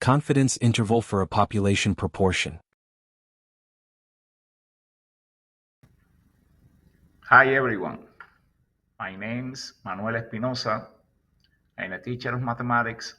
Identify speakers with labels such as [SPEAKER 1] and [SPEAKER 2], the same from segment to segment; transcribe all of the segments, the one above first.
[SPEAKER 1] Confidence interval for a population proportion.
[SPEAKER 2] Hi everyone, my name's Manuel Espinosa. I'm a teacher of mathematics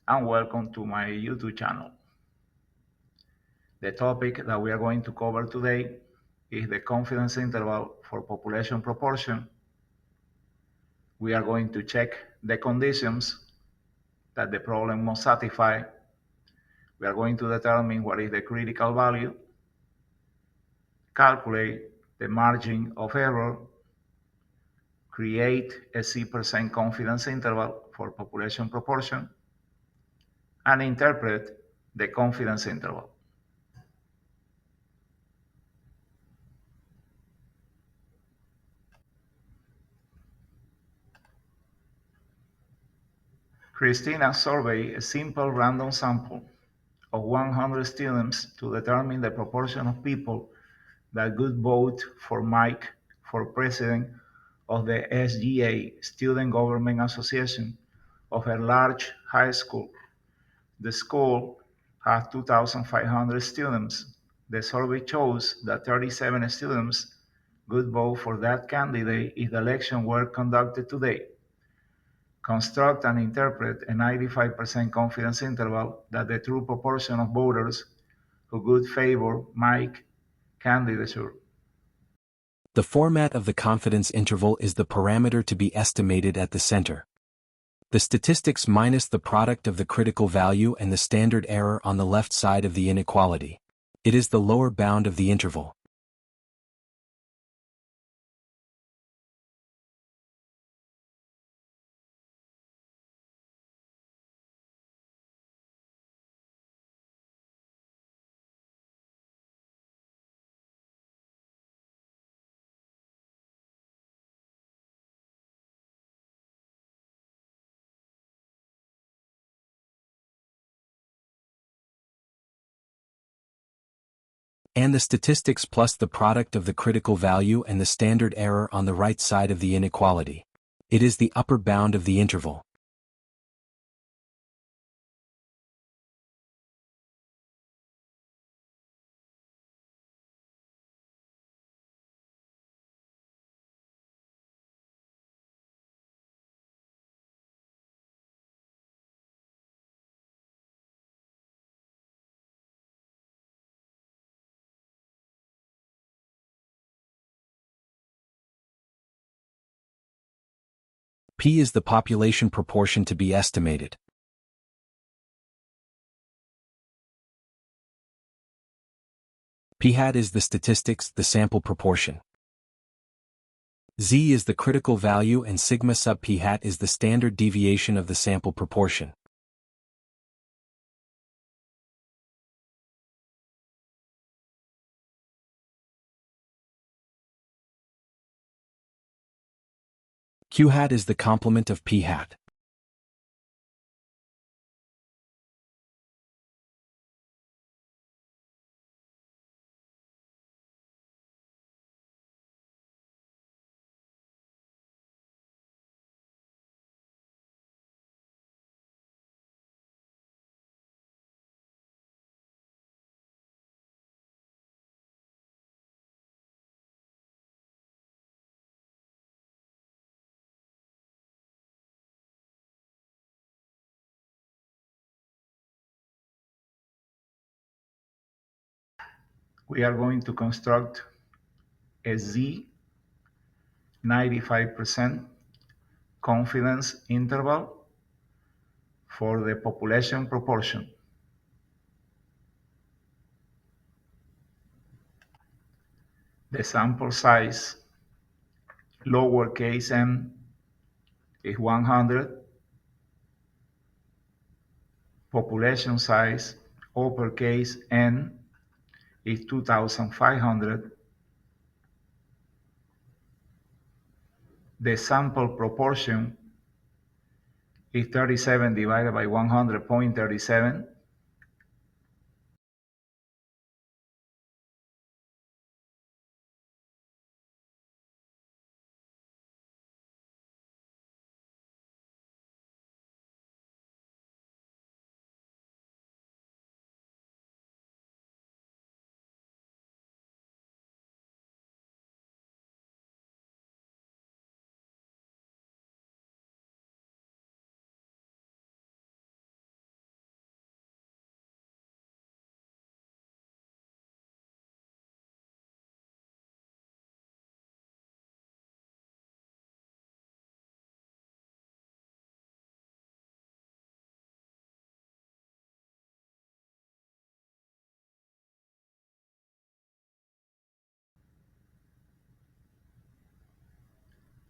[SPEAKER 2] and welcome to my YouTube channel. The topic that we are going to cover today is the confidence interval for population proportion. We are going to check the conditions that the problem must satisfy. We are going to determine what is the critical value, calculate the margin of error, create a C% confidence interval for population proportion, and interpret the confidence interval. Christina surveyed a simple random sample of 100 students to determine the proportion of people that would vote for Mike for president of the SGA, Student Government Association, of her large high school. The school has 2,500 students. The survey shows that 37 students would vote for that candidate if the election were conducted today. Construct and interpret a 95% confidence interval that the true proportion of voters who would favor Mike's candidature.
[SPEAKER 1] The format of the confidence interval is the parameter to be estimated at the center. The statistics minus the product of the critical value and the standard error on the left side of the inequality. It is the lower bound of the interval. And the statistics plus the product of the critical value and the standard error on the right side of the inequality. It is the upper bound of the interval. P is the population proportion to be estimated. P hat is the statistics, the sample proportion. Z is the critical value and sigma sub p hat is the standard deviation of the sample proportion. Q hat is the complement of p hat.
[SPEAKER 2] We are going to construct a Z 95% confidence interval for the population proportion. The sample size, lowercase m, is 100. Population size, uppercase N, is 2,500. The sample proportion is 37 divided by 100.37.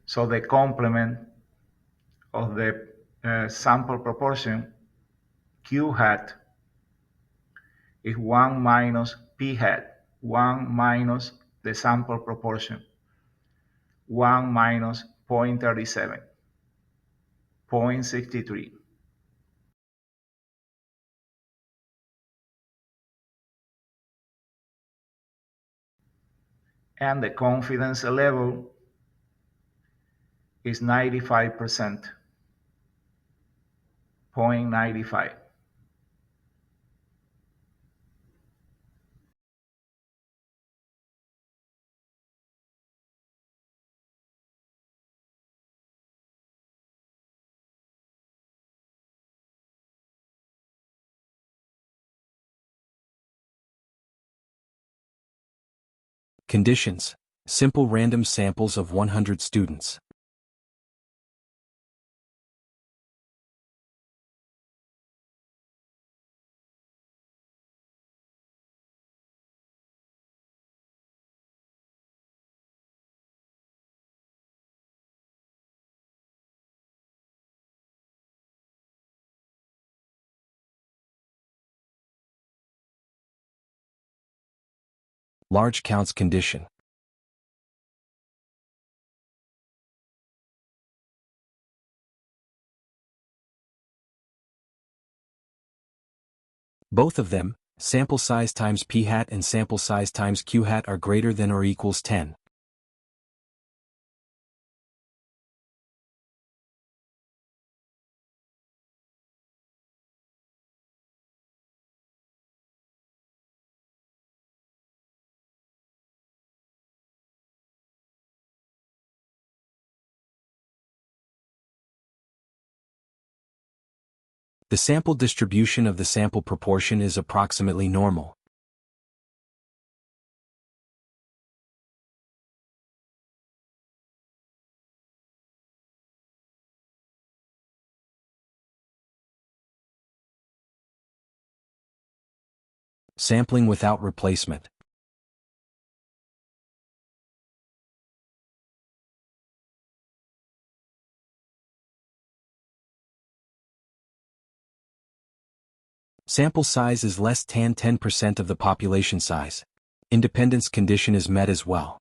[SPEAKER 2] So the complement of the sample proportion Q hat is 1 minus P hat, 1 minus the sample proportion, 1 minus 0.37, 0.63. And the confidence level is 95%, 0.95.
[SPEAKER 1] Conditions. Simple random samples of 100 students. Large counts condition. Both of them, sample size times p hat and sample size times q hat, are greater than or equals 10. The sample distribution of the sample proportion is approximately normal. Sampling without replacement. Sample size is less than 10% of the population size. Independence condition is met as well.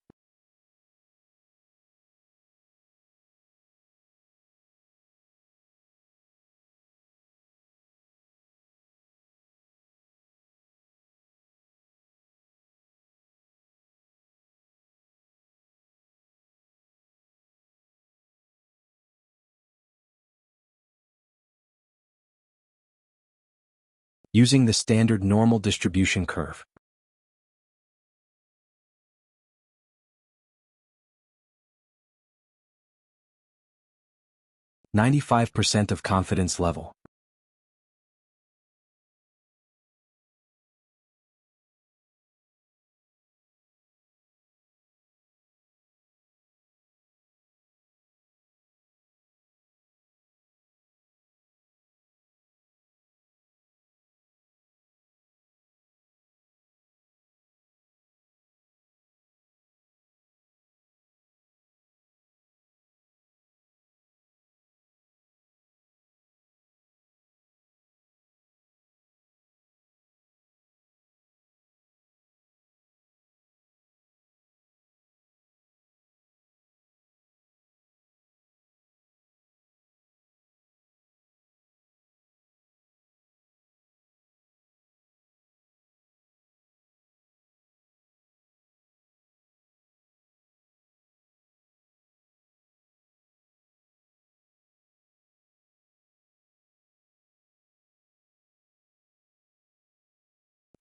[SPEAKER 1] Using the standard normal distribution curve. %95 of confidence level.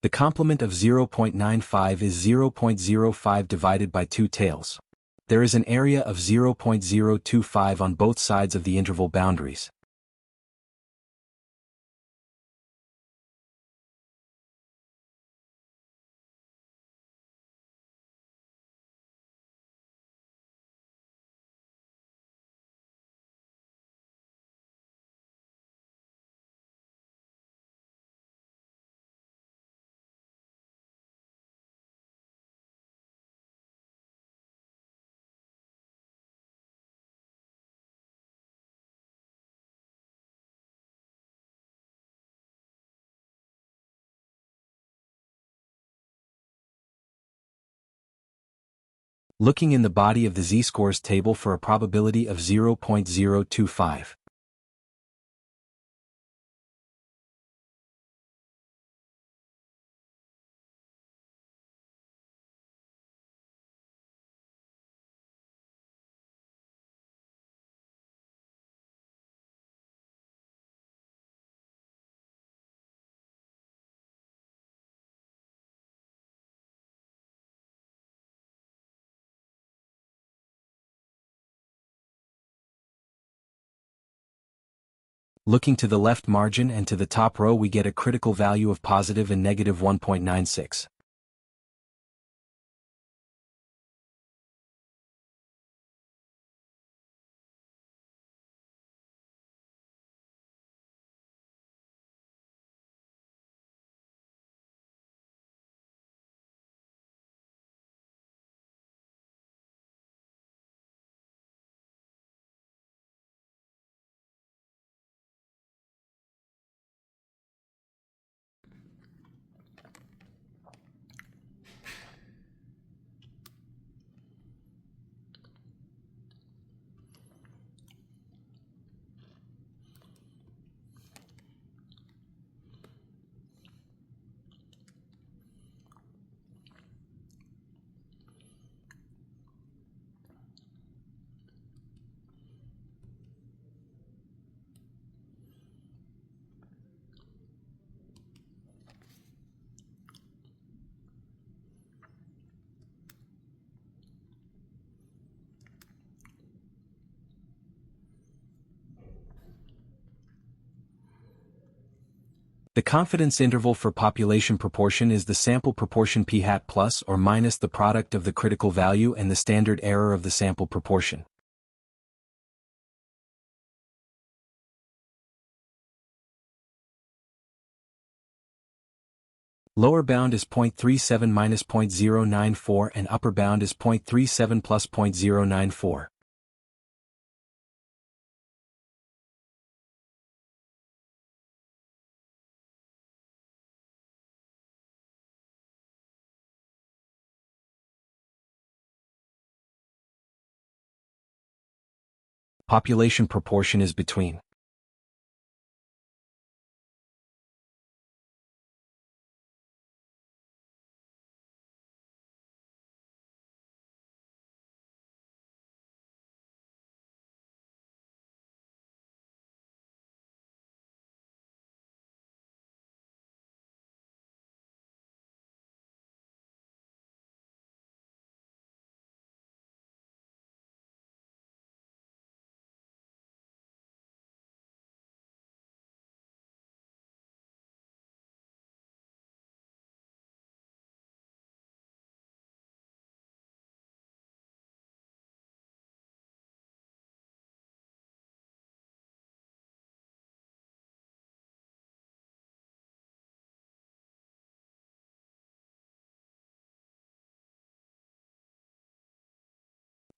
[SPEAKER 1] The complement of 0.95 is 0.05 divided by 2 tails. There is an area of 0.025 on both sides of the interval boundaries. Looking in the body of the z-scores table for a probability of 0.025. Looking to the left margin and to the top row, we get a critical value of positive and negative 1.96. The confidence interval for population proportion is the sample proportion p hat plus or minus the product of the critical value and the standard error of the sample proportion. Lower bound is 0.37 minus 0.094 and upper bound is 0.37 plus 0.094. Population proportion is between.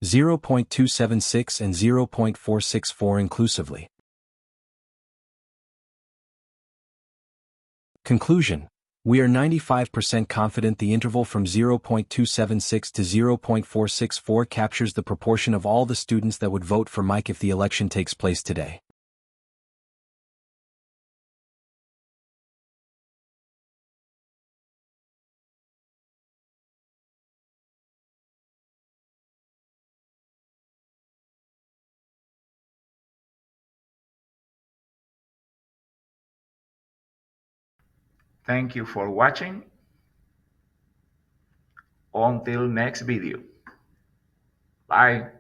[SPEAKER 1] (0.276 and 0.464 inclusively). Conclusion: we are 95% confident the interval from 0.276 to 0.464 captures the proportion of all the students that would vote for Mike if the election takes place today.
[SPEAKER 2] Thank you for watching. Until next video. Bye.